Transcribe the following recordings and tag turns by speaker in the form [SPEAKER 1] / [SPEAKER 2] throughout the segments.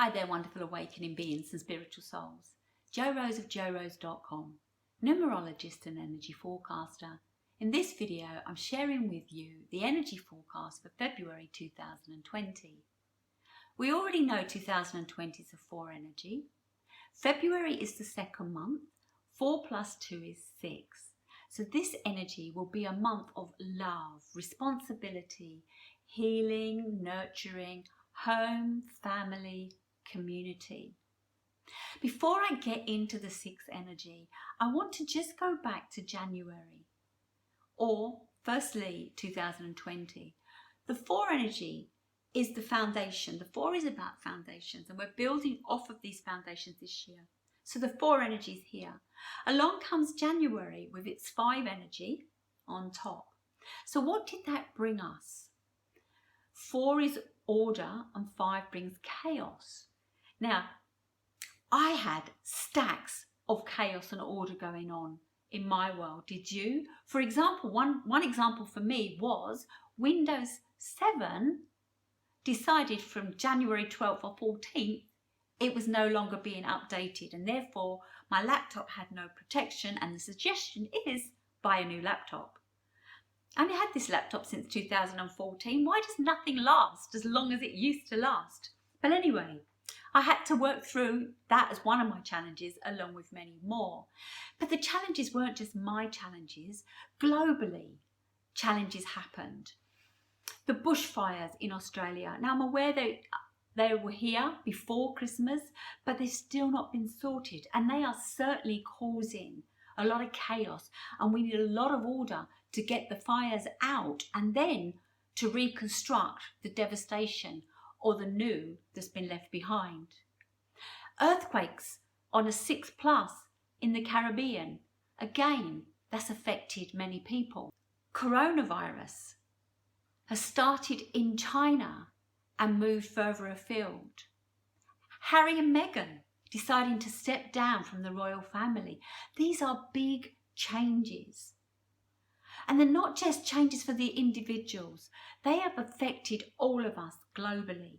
[SPEAKER 1] Hi there, wonderful awakening beings and spiritual souls. Jo Rose of JoRose.com, numerologist and energy forecaster. In this video, I'm sharing with you the energy forecast for February 2020. We already know 2020 is a 4 energy. February is the second month. 4 plus 2 is 6. So this energy will be a month of love, responsibility, healing, nurturing, home, family, community. Before I get into the 6th energy, I want to just go back to January, or firstly 2020. The 4 energy is the foundation. The 4 is about foundations, and we're building off of these foundations this year. So the 4 energy is here. Along comes January with its 5 energy on top. So what did that bring us? 4 is order and 5 brings chaos. Now, I had stacks of chaos and order going on in my world. Did you? For example, one example for me was Windows 7 decided from January 12th or 14th it was no longer being updated, and therefore my laptop had no protection, and the suggestion is buy a new laptop. I only had this laptop since 2014. Why does nothing last as long as it used to last? But anyway, I had to work through that as one of my challenges, along with many more. But the challenges weren't just my challenges. Globally, challenges happened. The bushfires in Australia. Now, I'm aware they were here before Christmas, but they've still not been sorted. And they are certainly causing a lot of chaos. And we need a lot of order to get the fires out and then to reconstruct the devastation or the new that's been left behind. Earthquakes on a 6 plus in the Caribbean. Again, that's affected many people. Coronavirus has started in China and moved further afield. Harry and Meghan deciding to step down from the royal family. These are big changes. And they're not just changes for the individuals. They have affected all of us globally.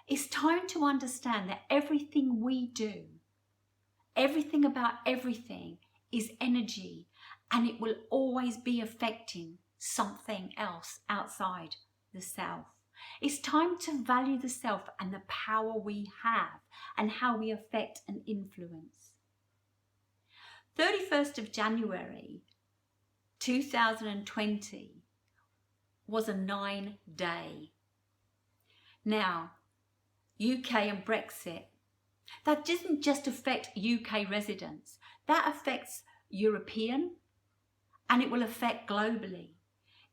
[SPEAKER 1] It's time to understand that everything we do, everything about everything is energy, and it will always be affecting something else outside the self. It's time to value the self and the power we have and how we affect and influence. 31st of January 2020 was a 9-day. Now, UK and Brexit, that doesn't just affect UK residents, that affects European, and it will affect globally.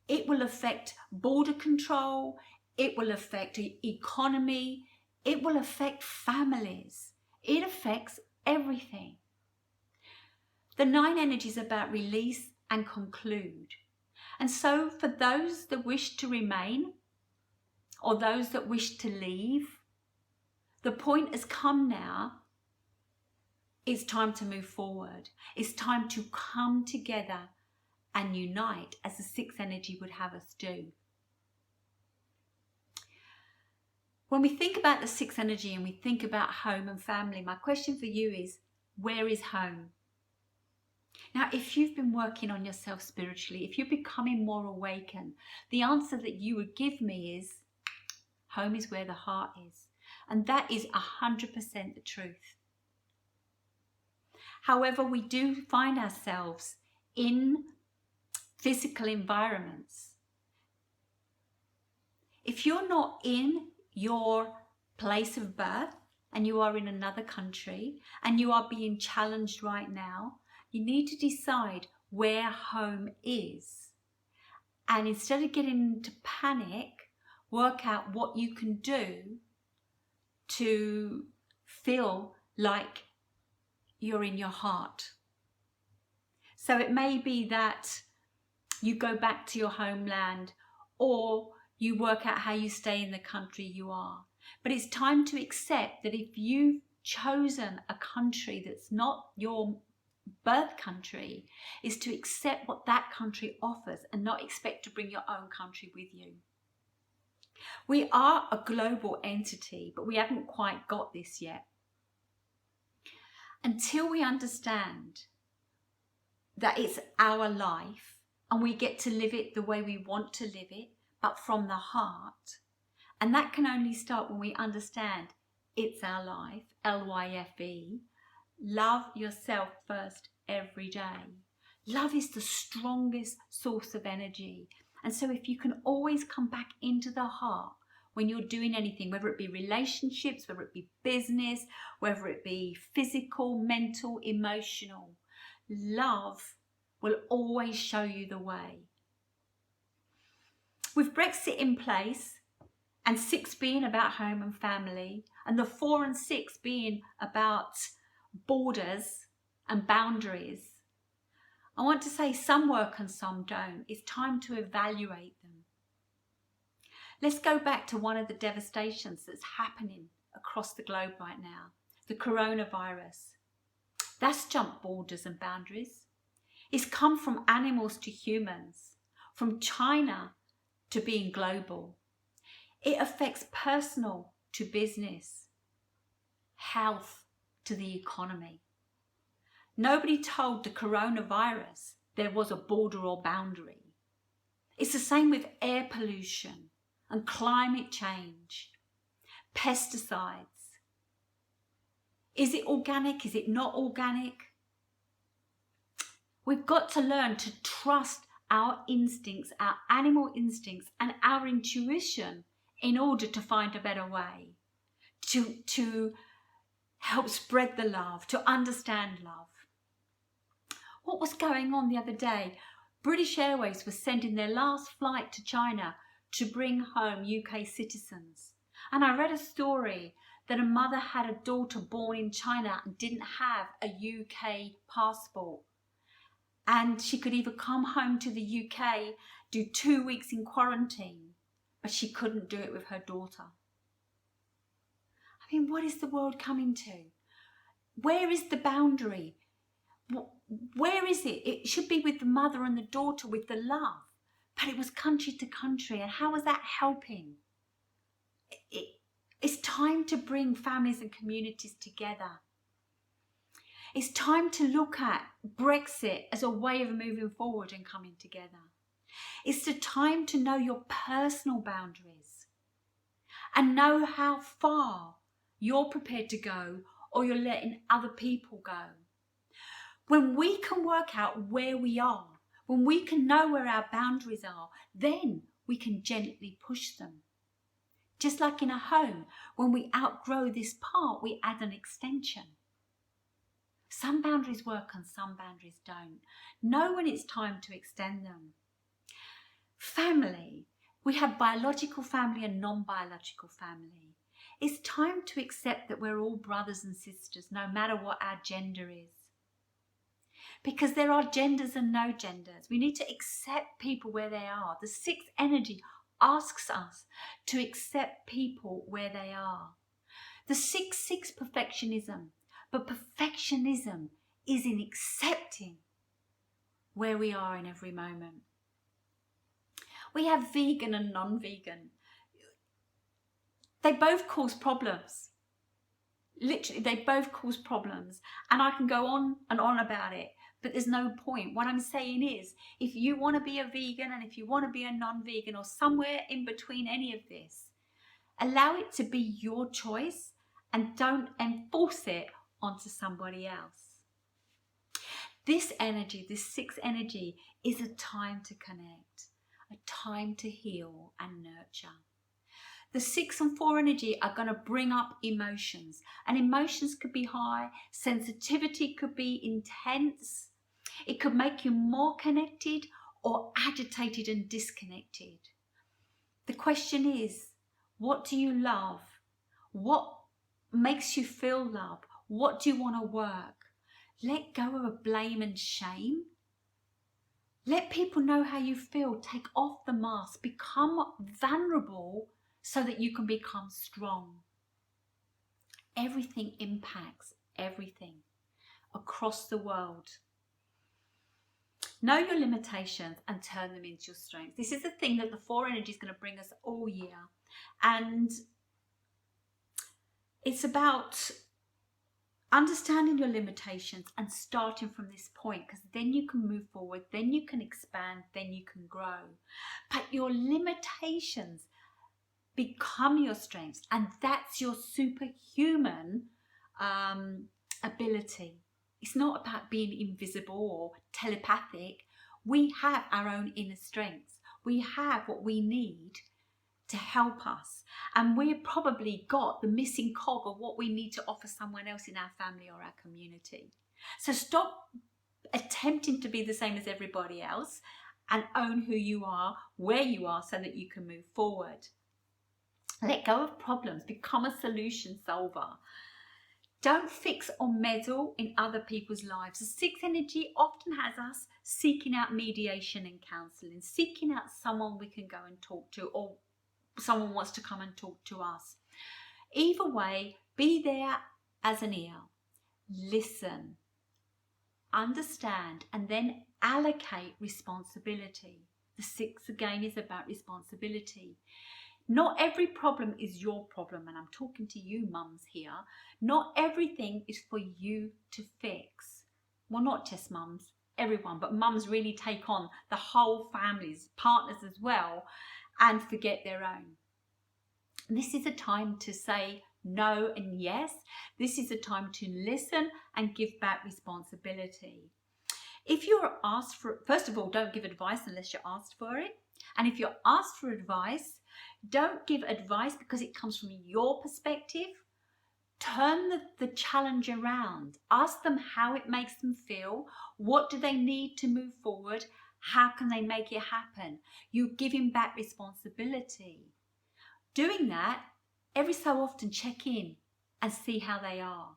[SPEAKER 1] It will affect border control, it will affect economy, it will affect families, it affects everything. The 9 energy is about release and conclude. And so for those that wish to remain or those that wish to leave, the point has come now. It's time to move forward. It's time to come together and unite as the 6th energy would have us do. When we think about the 6th energy and we think about home and family, my question for you is, where is home? Now, if you've been working on yourself spiritually, if you're becoming more awakened, the answer that you would give me is, home is where the heart is. And that is 100% the truth. However, we do find ourselves in physical environments. If you're not in your place of birth and you are in another country and you are being challenged right now, you need to decide where home is. And instead of getting into panic, work out what you can do to feel like you're in your heart. So it may be that you go back to your homeland, or you work out how you stay in the country you are. But it's time to accept that if you've chosen a country that's not your birth country, is to accept what that country offers and not expect to bring your own country with you. We are a global entity, but we haven't quite got this yet. Until we understand that it's our life and we get to live it the way we want to live it, but from the heart. And that can only start when we understand it's our life, L-Y-F-E. Love yourself first every day. Love is the strongest source of energy. And so if you can always come back into the heart when you're doing anything, whether it be relationships, whether it be business, whether it be physical, mental, emotional, love will always show you the way. With Brexit in place, and 6 being about home and family, and the 4 and 6 being about borders and boundaries, I want to say some work and some don't. It's time to evaluate them. Let's go back to one of the devastations that's happening across the globe right now, the coronavirus. That's jumped borders and boundaries. It's come from animals to humans, from China to being global. It affects personal to business, health to the economy. Nobody told the coronavirus there was a border or boundary. It's the same with air pollution and climate change, pesticides. Is it organic? Is it not organic? We've got to learn to trust our instincts, our animal instincts, and our intuition in order to find a better way, to help spread the love, to understand love. What was going on the other day? British Airways was sending their last flight to China to bring home UK citizens. And I read a story that a mother had a daughter born in China and didn't have a UK passport. And she could either come home to the UK, do 2 weeks in quarantine, but she couldn't do it with her daughter. I mean, what is the world coming to? Where is the boundary? Where is it? It should be with the mother and the daughter, with the love. But it was country to country. And how was that helping? It's time to bring families and communities together. It's time to look at Brexit as a way of moving forward and coming together. It's the time to know your personal boundaries and know how far you're prepared to go or you're letting other people go. When we can work out where we are, when we can know where our boundaries are, then we can gently push them. Just like in a home, when we outgrow this part, we add an extension. Some boundaries work and some boundaries don't. Know when it's time to extend them. Family. We have biological family and non-biological family. It's time to accept that we're all brothers and sisters, no matter what our gender is. Because there are genders and no genders. We need to accept people where they are. The 6th energy asks us to accept people where they are. The 6-6 perfectionism. But perfectionism is in accepting where we are in every moment. We have vegan and non-vegan. They both cause problems. Literally, they both cause problems. And I can go on and on about it, but there's no point. What I'm saying is, if you want to be a vegan and if you want to be a non-vegan or somewhere in between any of this, allow it to be your choice and don't enforce it onto somebody else. This energy, this 6th energy, is a time to connect, a time to heal and nurture. The 6 and 4 energy are going to bring up emotions, and emotions could be high, sensitivity could be intense, it could make you more connected or agitated and disconnected. The question is, what do you love? What makes you feel love? What do you want to work? Let go of blame and shame. Let people know how you feel. Take off the mask. Become vulnerable so that you can become strong. Everything impacts everything across the world. Know your limitations and turn them into your strengths. This is the thing that the 4 energy is going to bring us all year. And it's about understanding your limitations and starting from this point, because then you can move forward, then you can expand, then you can grow. But your limitations become your strengths, and that's your superhuman ability. It's not about being invisible or telepathic. We have our own inner strengths. We have what we need to help us, and we've probably got the missing cog of what we need to offer someone else in our family or our community. So stop attempting to be the same as everybody else and own who you are, where you are, so that you can move forward. Let go of problems, become a solution solver. Don't fix or meddle in other people's lives. The sixth energy often has us seeking out mediation and counselling, seeking out someone we can go and talk to, or someone wants to come and talk to us. Either way, be there as an ear. Listen, understand, and then allocate responsibility. The sixth again is about responsibility. Not every problem is your problem, and I'm talking to you mums here. Not everything is for you to fix. Well, not just mums, everyone, but mums really take on the whole families, partners as well, and forget their own. This is a time to say no and yes. This is a time to listen and give back responsibility. If you're asked for, first of all, don't give advice unless you're asked for it. And if you're asked for advice, don't give advice because it comes from your perspective. Turn the challenge around. Ask them how it makes them feel. What do they need to move forward? How can they make it happen? You're giving back responsibility. Doing that, every so often check in and see how they are.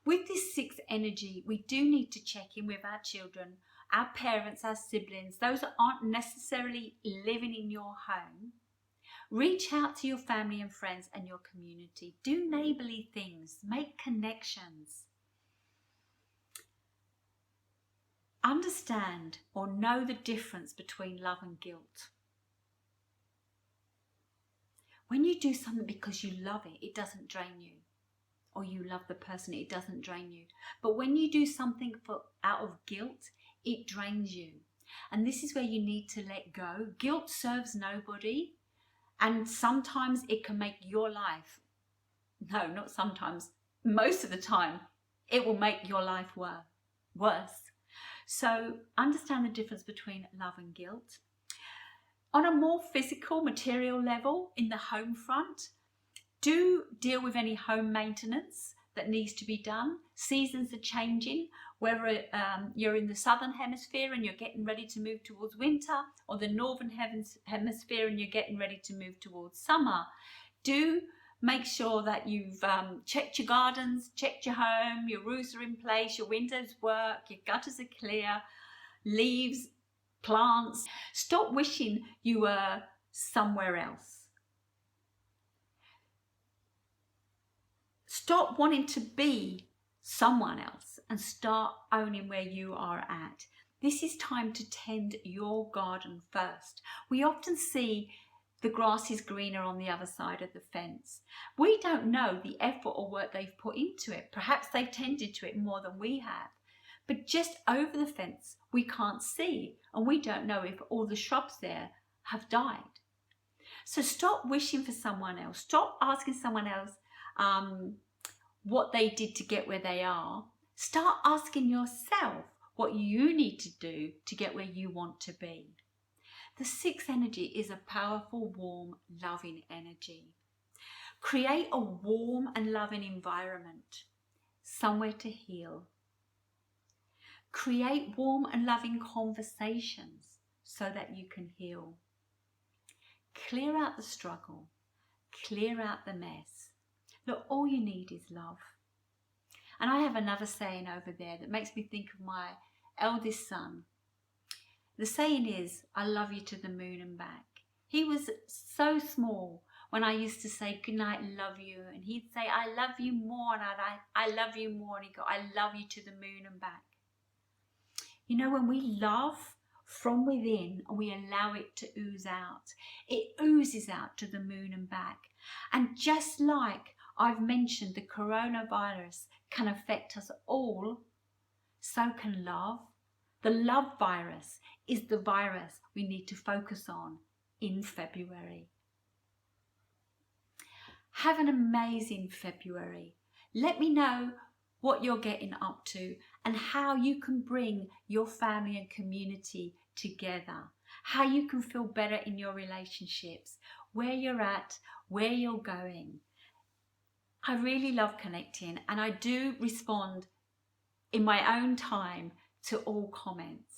[SPEAKER 1] With this sixth energy, we do need to check in with our children, our parents, our siblings, those that aren't necessarily living in your home. Reach out to your family and friends and your community. Do neighbourly things. Make connections. Understand or know the difference between love and guilt. When you do something because you love it, it doesn't drain you. Or you love the person, it doesn't drain you. But when you do something out of guilt, it drains you. And this is where you need to let go. Guilt serves nobody. And sometimes it can make your life, no, not sometimes, most of the time, it will make your life worse. So understand the difference between love and guilt. On a more physical, material level, in the home front, do deal with any home maintenance that needs to be done. Seasons are changing, whether you're in the southern hemisphere and you're getting ready to move towards winter, or the northern hemisphere and you're getting ready to move towards summer. Do make sure that you've checked your gardens, checked your home, your roofs are in place, your windows work, your gutters are clear, leaves, plants. Stop wishing you were somewhere else. Stop wanting to be someone else and start owning where you are at. This is time to tend your garden first. We often see the grass is greener on the other side of the fence. We don't know the effort or work they've put into it. Perhaps they've tended to it more than we have. But just over the fence, we can't see, and we don't know if all the shrubs there have died. So stop wishing for someone else. Stop asking someone else what they did to get where they are. Start asking yourself what you need to do to get where you want to be. The sixth energy is a powerful, warm, loving energy. Create a warm and loving environment, somewhere to heal. Create warm and loving conversations so that you can heal. Clear out the struggle. Clear out the mess. Look, all you need is love. And I have another saying over there that makes me think of my eldest son. The saying is, I love you to the moon and back. He was so small when I used to say, good night, love you. And he'd say, I love you more. And I love you more. And he'd go, I love you to the moon and back. You know, when we love from within and we allow it to ooze out. It oozes out to the moon and back. And just like I've mentioned, the coronavirus can affect us all, so can love. The love virus is the virus we need to focus on in February. Have an amazing February. Let me know what you're getting up to and how you can bring your family and community together, how you can feel better in your relationships, where you're at, where you're going. I really love connecting, and I do respond in my own time to all comments.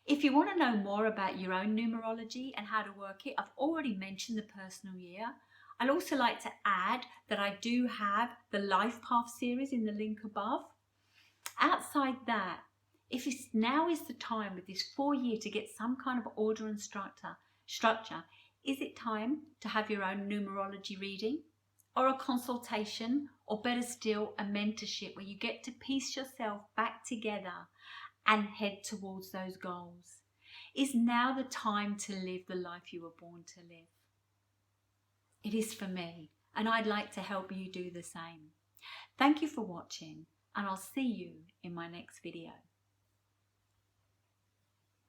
[SPEAKER 1] If you want to know more about your own numerology and how to work it, I've already mentioned the personal year. I'd also like to add that I do have the Life Path series in the link above. Outside that, if now is the time with this 4 year to get some kind of order and structure, is it time to have your own numerology reading or a consultation, or better still, a mentorship where you get to piece yourself back together and head towards those goals? Is now the time to live the life you were born to live? It is for me, and I'd like to help you do the same. Thank you for watching, and I'll see you in my next video.